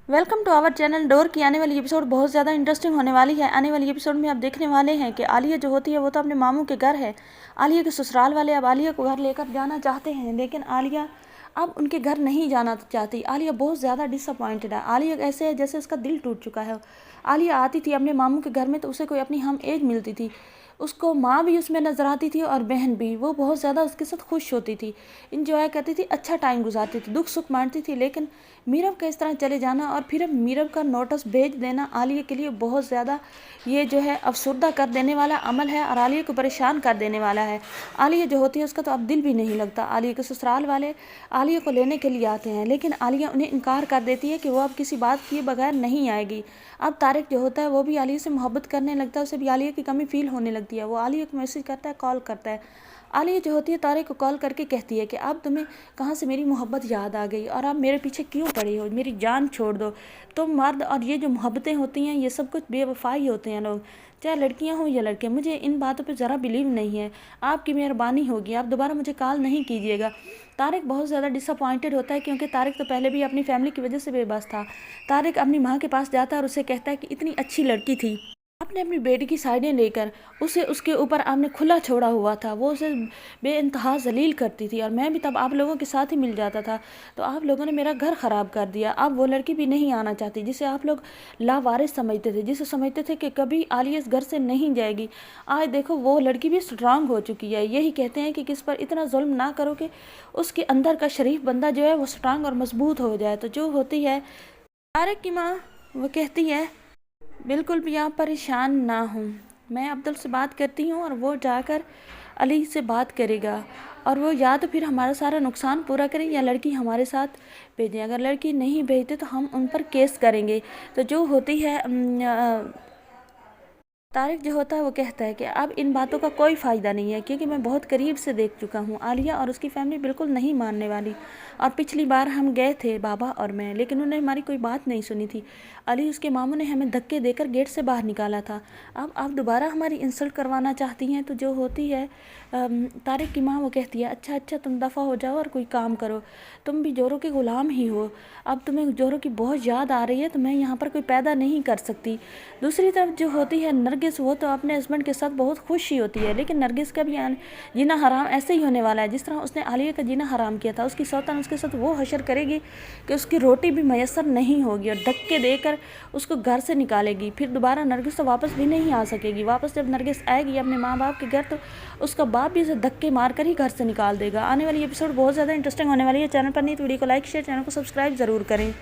Welcome to our channel. डोर की आने वाली एपिसोड बहुत ज़्यादा इंटरेस्टिंग होने वाली है। आने वाली एपिसोड में आप देखने वाले हैं कि आलिया जो होती है वो तो अपने मामू के घर है। आलिया के ससुराल वाले अब आलिया को घर लेकर जाना चाहते हैं, लेकिन आलिया अब उनके घर नहीं जाना चाहती। आलिया बहुत ज़्यादा डिसअपॉइंटेड है। आलिया ऐसे है जैसे उसका दिल टूट चुका है। आलिया आती थी अपने मामू के घर में तो उसे कोई अपनी हम एज मिलती थी, उसको माँ भी उसमें नज़र आती थी और बहन भी। वो बहुत ज़्यादा उसके साथ खुश होती थी, इंजॉय करती थी, अच्छा टाइम गुजारती थी, दुख सुख बांटती थी। लेकिन मीरब का इस तरह चले जाना और फिर अब मीरब का नोटिस भेज देना आलिया के लिए बहुत ज़्यादा ये जो है अफसरदा कर देने वाला अमल है और आलिया को परेशान कर देने वाला है। आलिया जो होती है उसका तो अब दिल भी नहीं लगता। आलिया के ससुराल वाले आलिया को लेने के लिए आते हैं, लेकिन आलिया उन्हें इनकार कर देती है कि वो अब किसी बात किए बगैर नहीं आएगी। अब तारिक जो होता है वो भी आलिया से मोहब्बत करने लगता है, उसे भी आलिया की कमी फील होने लगती है। वो आलिया को मैसेज करता है, कॉल करता है। आलिया जो होती है तारिक को कॉल करके कहती है कि अब तुम्हें कहाँ से मेरी मोहब्बत याद आ गई और आप मेरे पीछे क्यों पड़े हो, मेरी जान छोड़ दो। तुम मर्द और ये जो मोहब्बतें होती हैं ये सब कुछ बेवफाई होते हैं लोग, चाहे लड़कियां हों या लड़के। मुझे इन बातों पे ज़रा बिलीव नहीं है, आपकी मेहरबानी होगी, आप दोबारा मुझे कॉल नहीं कीजिएगा। तारिक बहुत ज़्यादा डिसअपॉइंटेड होता है क्योंकि तारिक तो पहले भी अपनी फैमिली की वजह से बेबस था। तारिक अपनी माँ के पास जाता है और उसे कहता है कि इतनी अच्छी लड़की थी, आपने अपनी बेटी की साइडें लेकर उसे उसके ऊपर आपने खुला छोड़ा हुआ था, वो उसे बेइंतहा जलील करती थी और मैं भी तब आप लोगों के साथ ही मिल जाता था, तो आप लोगों ने मेरा घर ख़राब कर दिया। अब वो लड़की भी नहीं आना चाहती जिसे आप लोग लावारिस समझते थे, जिसे समझते थे कि कभी आलिया इस घर से नहीं जाएगी। आज देखो वो लड़की भी स्ट्रांग हो चुकी है। यही कहते हैं कि किस पर इतना जुल्म ना करो कि उसके अंदर का शरीफ बंदा जो है वो स्ट्रांग और मजबूत हो जाए। तो जो होती है तारिक की माँ, वो कहती है बिल्कुल भी आप परेशान ना हों, मैं अब्दुल से बात करती हूँ और वो जाकर अली से बात करेगा और वो या तो फिर हमारा सारा नुकसान पूरा करें या लड़की हमारे साथ भेजें। अगर लड़की नहीं भेजते तो हम उन पर केस करेंगे। तो जो होती है तारिक जो होता है वो कहता है कि अब इन बातों का कोई फ़ायदा नहीं है क्योंकि मैं बहुत करीब से देख चुका हूँ, आलिया और उसकी फैमिली बिल्कुल नहीं मानने वाली। और पिछली बार हम गए थे बाबा और मैं, लेकिन उन्होंने हमारी कोई बात नहीं सुनी थी। अली उसके मामू ने हमें धक्के देकर गेट से बाहर निकाला था। अब आप दोबारा हमारी इंसल्ट करवाना चाहती हैं। तो जो होती है तारिक की माँ, वो कहती है अच्छा अच्छा तुम दफ़ा हो जाओ और कोई काम करो, तुम भी जोरों के ग़ुलाम ही हो। अब तुम्हें जोरों की बहुत याद आ रही है तो मैं यहाँ पर कोई पैदा नहीं कर सकती। दूसरी तरफ जो होती है नरगिस, वो तो अपने हस्बैंड के साथ बहुत खुश ही होती है, लेकिन नरगिस का भी जीना हराम ऐसे ही होने वाला है जिस तरह उसने आलिया का जीना हराम किया था। उसकी सौतन उसके साथ वो हशर करेगी कि उसकी रोटी भी मैसर नहीं होगी और धक्के देकर उसको घर से निकालेगी। फिर दोबारा नरगिस तो वापस भी नहीं आ सकेगी। वापस जब नरगिस आएगी अपने माँ बाप के घर तो उसका बाप भी उसे धक्के मार कर ही घर से निकाल देगा। आने वाली एपिसोड बहुत ज़्यादा इंटरेस्टिंग होने वाली है। चैनल पर नहीं तो वीडियो को लाइक शेयर, चैनल को सब्सक्राइब ज़रूर करें।